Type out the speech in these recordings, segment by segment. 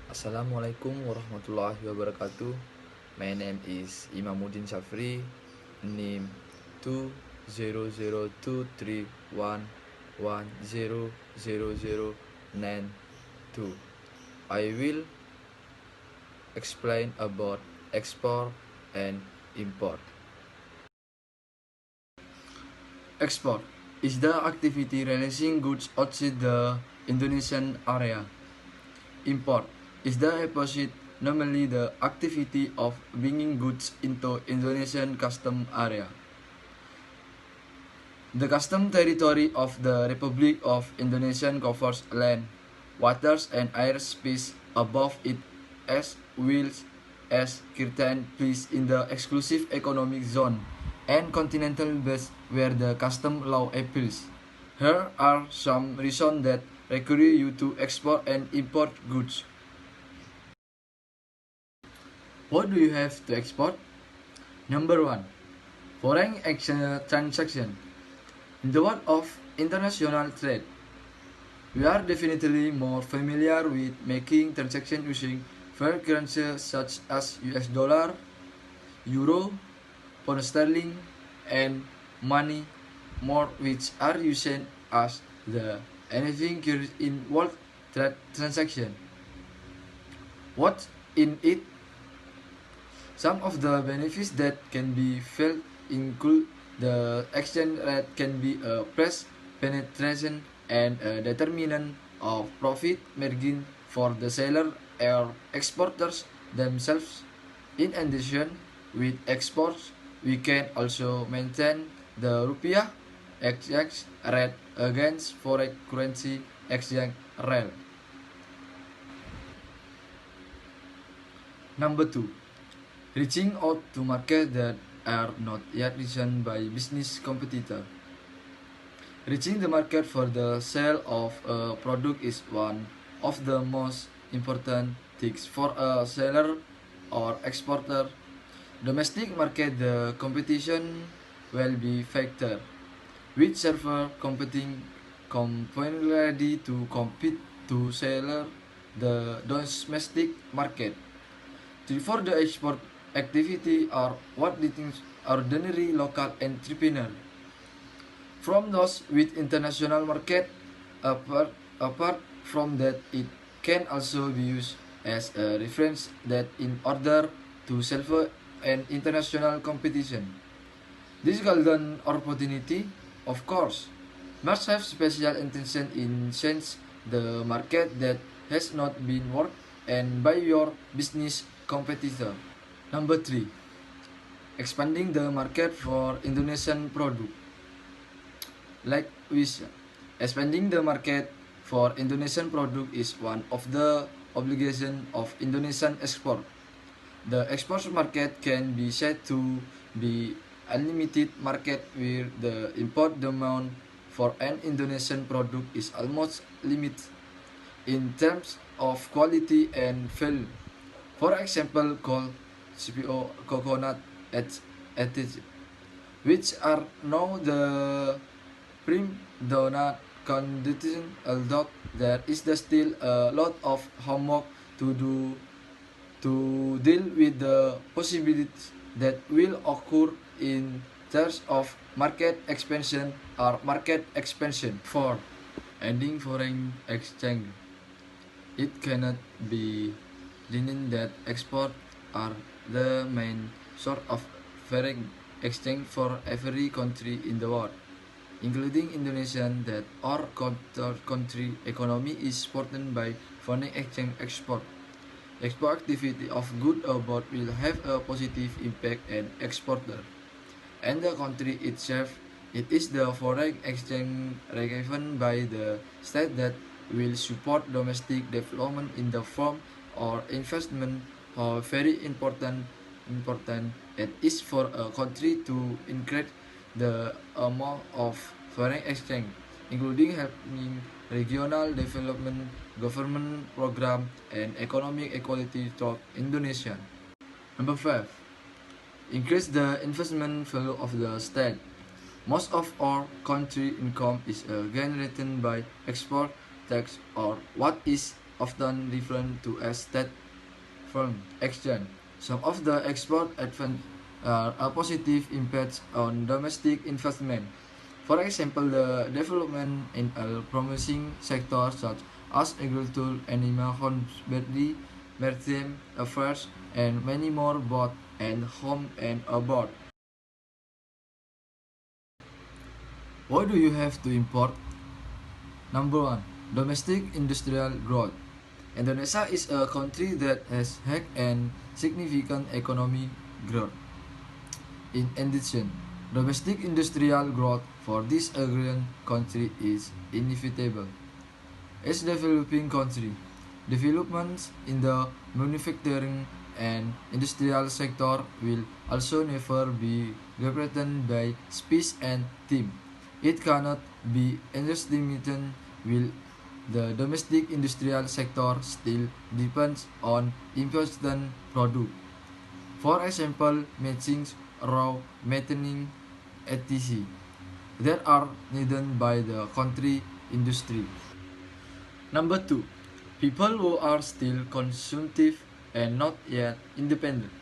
Assalamualaikum warahmatullahi wabarakatuh. My name is Imamuddin Syafri. Name 2002311000092. I will explain about export and import. Export is the activity releasing goods outside the Indonesian area. Import is the opposite, namely the activity of bringing goods into Indonesian custom area. The custom territory of the Republic of Indonesia covers land, waters, and airspace above it as well as certain places in the exclusive economic zone and continental base where the custom law applies. Here are some reasons that require you to export and import goods. What do you have to export? Number 1. Foreign exchange transaction. In the world of international trade, we are definitely more familiar with making transactions using foreign currencies such as US dollar, euro, pound sterling, and money more, which are used as the enabling currency in world trade transaction. What in it? Some of the benefits that can be felt include the exchange rate can be a price penetration and a determinant of profit margin for the seller or exporters themselves. In addition, with exports, we can also maintain the rupiah exchange rate against foreign currency exchange rate. Number 2. Reaching out to markets that are not yet reached by business competitor. Reaching the market for the sale of a product is one of the most important things for a seller or exporter. Domestic market, the competition will be factor, which server competing company ready to compete to seller the domestic market. For the export activity are what distinguishes ordinary local entrepreneur from those with international market. Apart from that, it can also be used as a reference that in order to serve an international competition. This golden opportunity, of course, must have special intention in sense the market that has not been worked and by your business competitor. Number 3. Expanding the market for Indonesian product. Like we said, expanding the market for Indonesian product is one of the obligations of Indonesian export. The export market can be said to be unlimited market where the import demand for an Indonesian product is almost limited in terms of quality and value. For example, coal, CPO, coconut, etc., which are now the prime donut condition, although there is still a lot of homework to do to deal with the possibilities that will occur in terms of market expansion or market expansion. 4. Ending foreign exchange. It cannot be denied that exports are the main source of foreign exchange for every country in the world, including Indonesia, that our country economy is supported by foreign exchange export. Export activity of good or bad will have a positive impact on exporter and the country itself. It is the foreign exchange given by the state that will support domestic development in the form or investment. How very important it is for a country to increase the amount of foreign exchange, including helping regional development, government program, and economic equality throughout Indonesia. Number 5. Increase the investment value of the state. Most of our country income is generated by export tax, or what is often referred to as state foreign exchange. Some of the export advantages are a positive impact on domestic investment. For example, the development in a promising sector such as agriculture, animal husbandry, maritime affairs, and many more both at home and abroad. Why do you have to import? Number 1. Domestic industrial growth. Indonesia is a country that has had an significant economic growth. In addition, domestic industrial growth for this agrarian country is inevitable. As developing country, developments in the manufacturing and industrial sector will also never be represented by space and team. It cannot be underestimated will the domestic industrial sector still depends on important product. For example, machines, raw material, etc. that are needed by the country industry. Number 2. People who are still consumptive and not yet independent.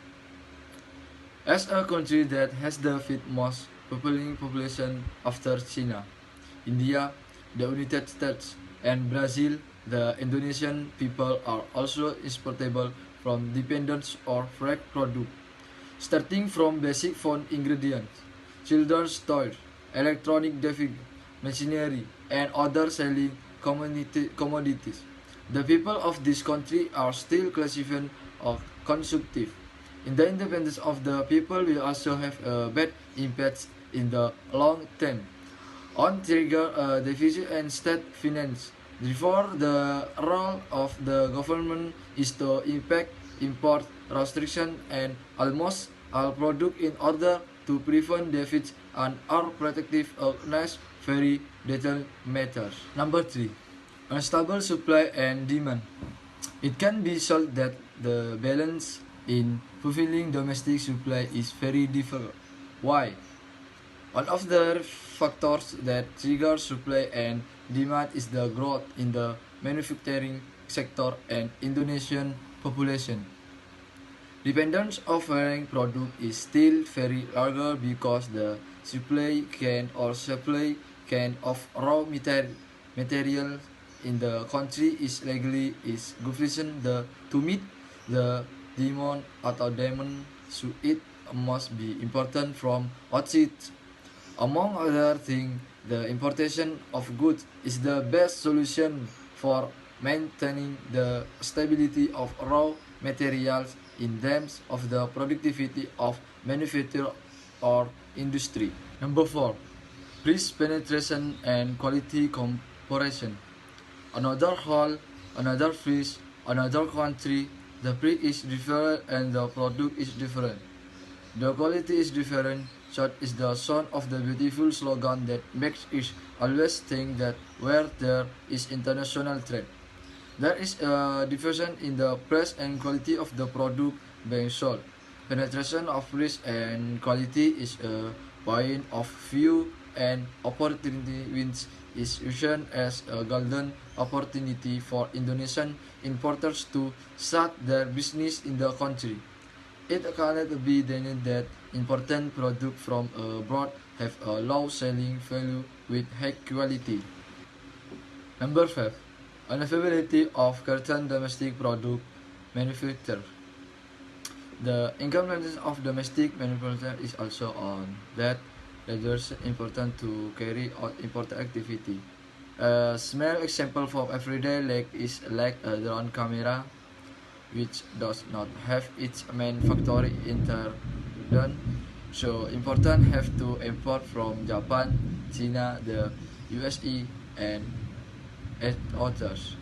As a country that has the fifth most population after China, India, the United States, and Brazil, the Indonesian people are also exportable from dependence or fresh product, starting from basic phone ingredients, children's toys, electronic devices, machinery, and other selling commodities. The people of this country are still classified as consumptive. In the independence of the people will also have a bad impact in the long term on trigger deficit and state finance. Therefore, the role of the government is to impact import restriction and almost all product in order to prevent deficit and are protective against very detailed matters. Number 3. Unstable supply and demand. It can be shown that the balance in fulfilling domestic supply is very difficult. Why? One of the factors that triggers supply and demand is the growth in the manufacturing sector and Indonesian population. Dependence of foreign product is still very larger because the supply can of raw material in the country is legally is sufficient to meet the demand atau demand, so it must be important from outside. Among other things, the importation of goods is the best solution for maintaining the stability of raw materials in terms of the productivity of manufacture or industry. Number 4. Risk penetration and quality comparison. Another hall, another fish, another country, the price is different and the product is different. The quality is different, such is the sound of the beautiful slogan that makes us always think that where there is international trade, there is a division in the price and quality of the product being sold. Penetration of risk and quality is a point of view and opportunity which is used as a golden opportunity for Indonesian importers to start their business in the country. It cannot be denied that important products from abroad have a low selling value with high quality. Number 5. Unavailability of certain domestic product manufacture. The incompetence of domestic manufacturer is also on that renders important to carry out import activity. A small example for everyday like is like a drone camera, which does not have its main factory in London, so important have to import from Japan, China, the USA, and others.